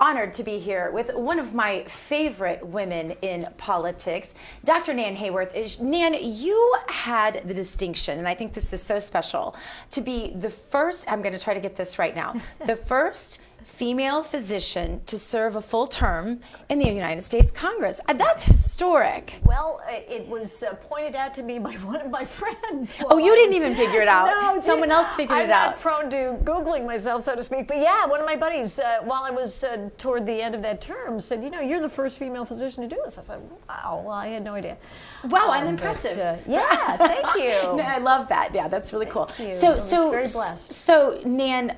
honored to be here with one of my favorite women in politics, Dr. Nan Hayworth. Nan, you had the distinction, and I think this is so special, to be the first, I'm going to try to get this right now, the first female physician to serve a full term in the United States Congress. That's historic. Well, it was pointed out to me by one of my friends. Oh, you didn't even figure it out. No, someone else figured it out. I'm not prone to Googling myself, so to speak. But yeah, one of my buddies, while I was toward the end of that term, said, you're the first female physician to do this. I said, wow, well, I had no idea. Wow, I'm impressive. Yeah, thank you. No, I love that. Yeah, that's really cool. Thank you. So very blessed. So, Nan,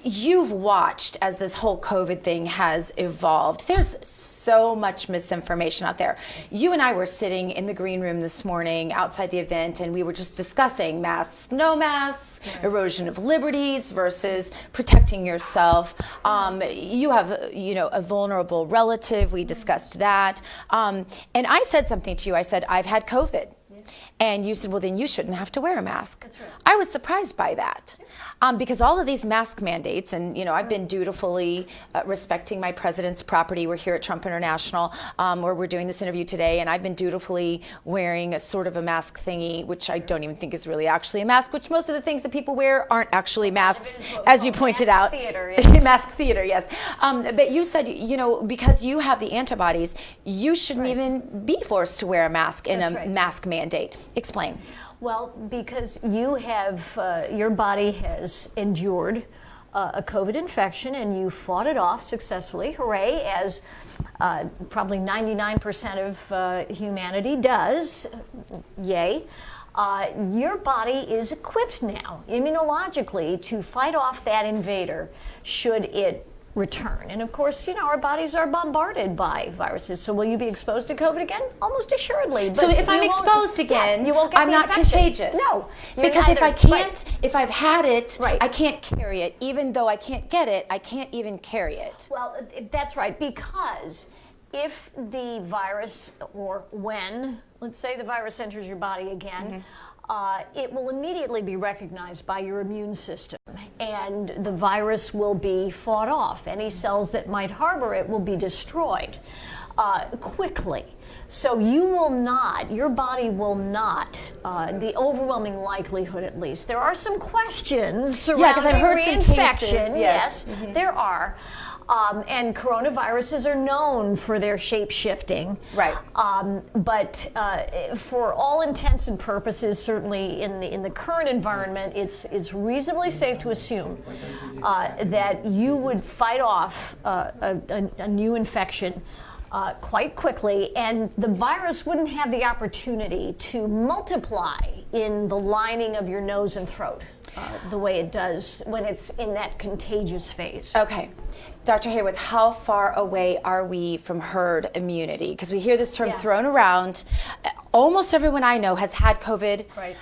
you've watched as this whole COVID thing has evolved. There's so much misinformation out there. You and I were sitting in the green room this morning outside the event, and we were just discussing masks, no masks, erosion of liberties versus protecting yourself. You have, a vulnerable relative. We discussed that. And I said something to you. I said, I've had COVID. And you said, well, then you shouldn't have to wear a mask. That's right. I was surprised by that because all of these mask mandates, and I've been dutifully respecting my president's property. We're here at Trump International where we're doing this interview today, and I've been dutifully wearing a sort of a mask thingy, which I don't even think is really actually a mask, which most of the things that people wear aren't actually masks, as you pointed out. Theater, yes. Mask theater, yes. But you said, because you have the antibodies, you shouldn't even be forced to wear a mask in a mask mandate. Explain. Well, because you have, your body has endured a COVID infection and you fought it off successfully, hooray, as probably 99% of humanity does, yay. Your body is equipped now, immunologically, to fight off that invader should it return. And of course, our bodies are bombarded by viruses. So will you be exposed to COVID again? Almost assuredly. But so if I'm exposed again, you won't get I'm not contagious. No. Because if I can't, if I've had it, right. I can't carry it. Even though I can't get it, I can't even carry it. Well, that's right. Because if the virus, or when, let's say the virus enters your body again, it will immediately be recognized by your immune system, and the virus will be fought off. Any cells that might harbor it will be destroyed quickly. So you will not, your body will not, the overwhelming likelihood at least. There are some questions surrounding I've heard reinfection. Some cases, yes, there are. And coronaviruses are known for their shape-shifting. Right. But for all intents and purposes, certainly in the current environment, it's reasonably safe to assume that you would fight off a new infection quite quickly, and the virus wouldn't have the opportunity to multiply in the lining of your nose and throat the way it does when it's in that contagious phase. Okay. Dr. Hayworth, how far away are we from herd immunity? Because we hear this term thrown around. Almost everyone I know has had COVID. Right.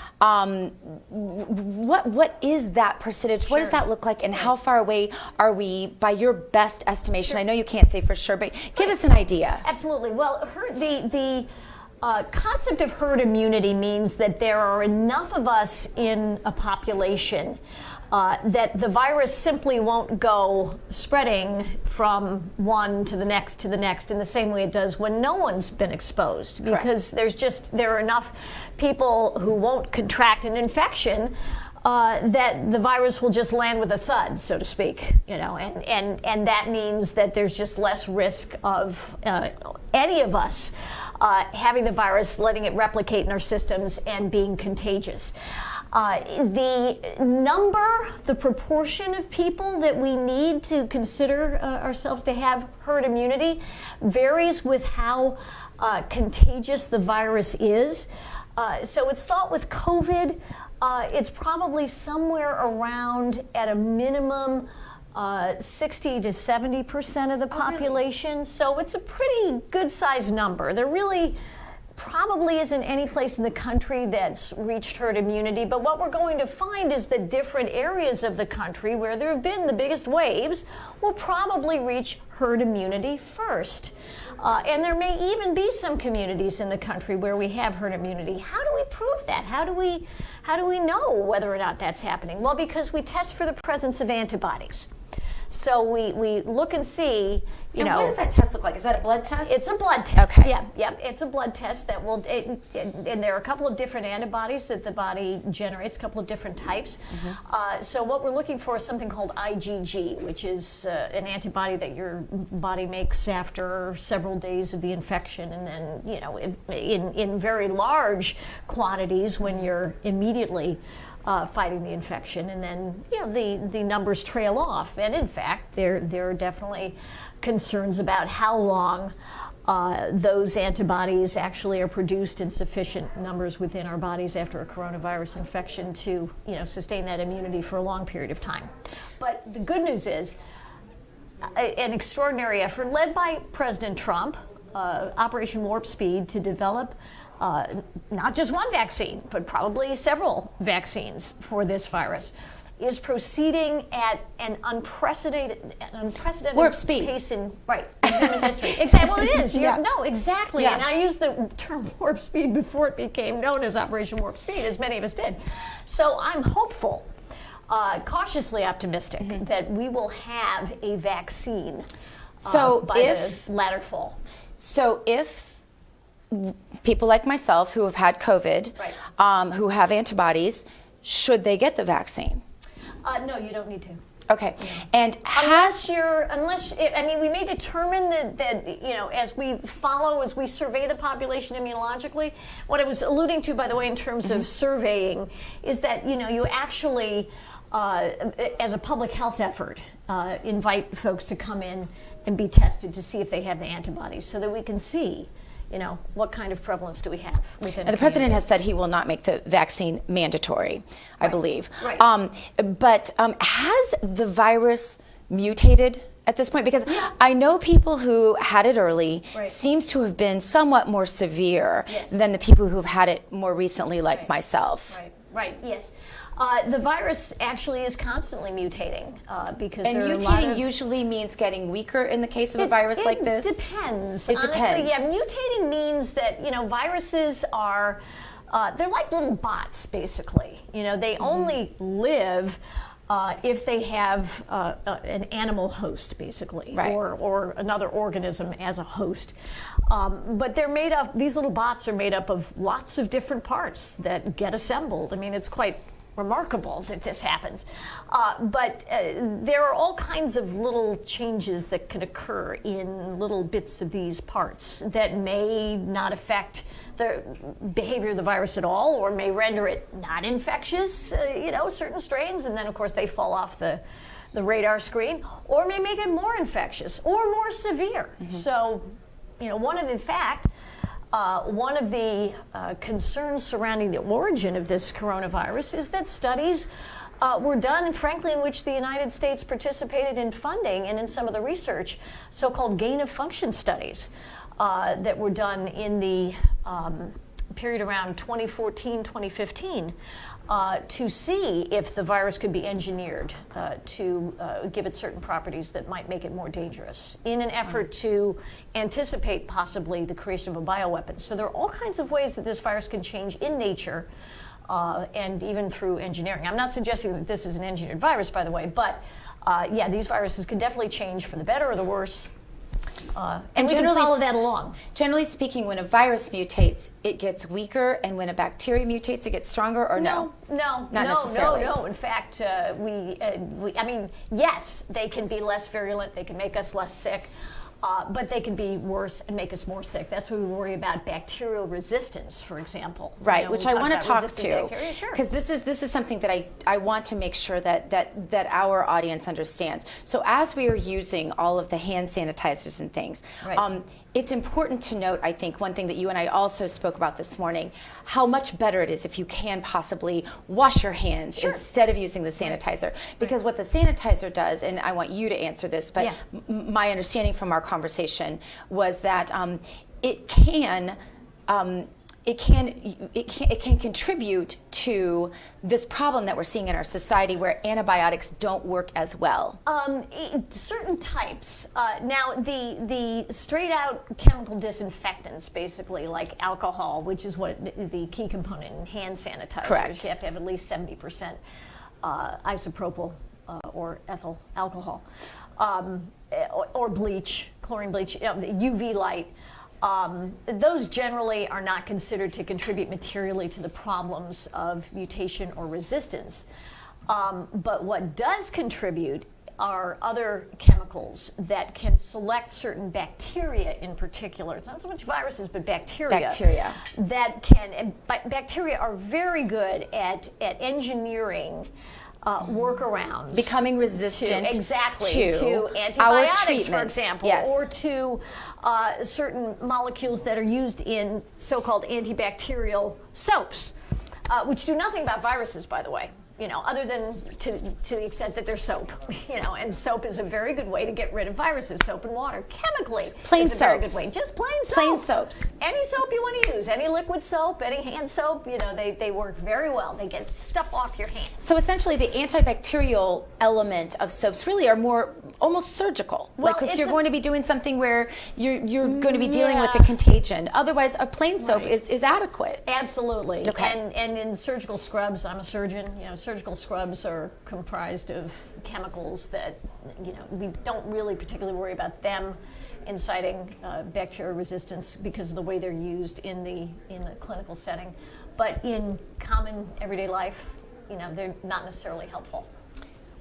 What is that percentage? What does that look like? And how far away are we by your best estimation? I know you can't say for sure, but give us an idea. Absolutely. Well, the concept of herd immunity means that there are enough of us in a population that the virus simply won't go spreading from one to the next in the same way it does when no one's been exposed. Because there are enough people who won't contract an infection that the virus will just land with a thud, so to speak, and that means that there's just less risk of any of us having the virus, letting it replicate in our systems and being contagious. The proportion of people that we need to consider ourselves to have herd immunity varies with how contagious the virus is. So it's thought with COVID, it's probably somewhere around, at a minimum, 60 to 70% of the population. Really? So it's a pretty good-sized number. There really probably isn't any place in the country that's reached herd immunity, but what we're going to find is that different areas of the country where there have been the biggest waves will probably reach herd immunity first. And there may even be some communities in the country where we have herd immunity. How do we prove that? How do we know whether or not that's happening? Well, because we test for the presence of antibodies. So we look and see, And what does that test look like? Is that a blood test? It's a blood test. Okay. Yeah. It's a blood test that will, and there are a couple of different antibodies that the body generates, a couple of different types. So what we're looking for is something called IgG, which is an antibody that your body makes after several days of the infection, and then in very large quantities when you're immediately fighting the infection, and then the numbers trail off. And in fact, there are definitely concerns about how long those antibodies actually are produced in sufficient numbers within our bodies after a coronavirus infection to sustain that immunity for a long period of time. But the good news is an extraordinary effort led by President Trump, Operation Warp Speed, to develop not just one vaccine, but probably several vaccines for this virus, is proceeding at an unprecedented Warp speed. pace in human history. Exactly. Well, it is. No, exactly. Yeah. And I used the term warp speed before it became known as Operation Warp Speed, as many of us did. So I'm hopeful, cautiously optimistic, that we will have a vaccine by the latter fall. So if people like myself who have had COVID, who have antibodies, should they get the vaccine? No, you don't need to. Okay, and unless we may determine that as we survey the population immunologically. What I was alluding to, by the way, in terms of surveying, is that you actually, as a public health effort, invite folks to come in and be tested to see if they have the antibodies, so that we can see what kind of prevalence do we have within and the president has said he will not make the vaccine mandatory, I believe. Right. But has the virus mutated at this point? Because I know people who had it early seems to have been somewhat more severe than the people who have had it more recently, like myself. Right, yes. The virus actually is constantly mutating because and mutating usually means getting weaker in the case of a virus like this? It depends. It honestly, depends. Yeah, mutating means that, viruses are, they're like little bots, basically. They only live if they have an animal host, basically, or another organism as a host. But they're made up, these little bots are made up of lots of different parts that get assembled. I mean, it's quite remarkable that this happens. But there are all kinds of little changes that can occur in little bits of these parts that may not affect the behavior of the virus at all, or may render it not infectious, certain strains, and then of course they fall off the radar screen, or may make it more infectious or more severe. So, one of the concerns surrounding the origin of this coronavirus is that studies were done, and frankly, in which the United States participated in funding and in some of the research, so-called gain-of-function studies that were done in the period around 2014, 2015, to see if the virus could be engineered to give it certain properties that might make it more dangerous in an effort to anticipate possibly the creation of a bioweapon. So there are all kinds of ways that this virus can change in nature and even through engineering. I'm not suggesting that this is an engineered virus, by the way, but these viruses can definitely change for the better or the worse. And we can follow that along. Generally speaking, when a virus mutates, it gets weaker, and when a bacteria mutates, it gets stronger, or no? No, not necessarily. No. In fact, yes, they can be less virulent. They can make us less sick. But they can be worse and make us more sick. That's why we worry about bacterial resistance, for example. Right, which I want to talk to, because this is something that I want to make sure that our audience understands. So as we are using all of the hand sanitizers and things, it's important to note, I think, one thing that you and I also spoke about this morning, how much better it is if you can possibly wash your hands instead of using the sanitizer. Because what the sanitizer does, and I want you to answer this, but my understanding from our conversation was that it can contribute to this problem that we're seeing in our society where antibiotics don't work as well. Certain types. Now, the straight-out chemical disinfectants, basically, like alcohol, which is what the key component in hand sanitizers. Correct. You have to have at least 70% isopropyl or ethyl alcohol, or bleach, chlorine bleach, the UV light. Those generally are not considered to contribute materially to the problems of mutation or resistance. But what does contribute are other chemicals that can select certain bacteria in particular. It's not so much viruses, but bacteria. That can, and bacteria are very good at engineering workarounds. Becoming resistant to antibiotics, for example, or to certain molecules that are used in so-called antibacterial soaps, which do nothing about viruses, by the way. Other than to the extent that they're soap, and soap is a very good way to get rid of viruses. Soap and water, chemically, is a very good way. Just plain soap. Plain soaps. Any soap you want to use, any liquid soap, any hand soap, they work very well. They get stuff off your hands. So essentially, the antibacterial element of soaps really are more almost surgical. Well, like if you're going to be doing something where you're going to be dealing with a contagion. Otherwise, a plain soap is adequate. Absolutely. Okay. And in surgical scrubs, I'm a surgeon. Surgical scrubs are comprised of chemicals that we don't really particularly worry about them inciting bacterial resistance because of the way they're used in the clinical setting. But in common everyday life, they're not necessarily helpful.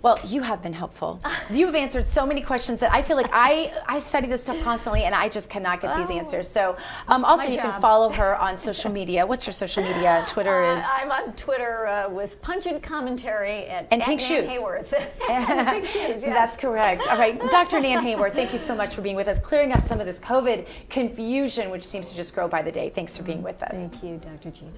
Well, you have been helpful. You have answered so many questions that I feel like I study this stuff constantly and I just cannot get these answers. So also you can follow her on social media. What's your social media? Twitter is? I'm on Twitter with pungent commentary at pink shoes. Nan Hayworth. And pink shoes, yes. That's correct. All right, Dr. Nan Hayworth, thank you so much for being with us, clearing up some of this COVID confusion, which seems to just grow by the day. Thanks for being with us. Thank you, Dr. Gina.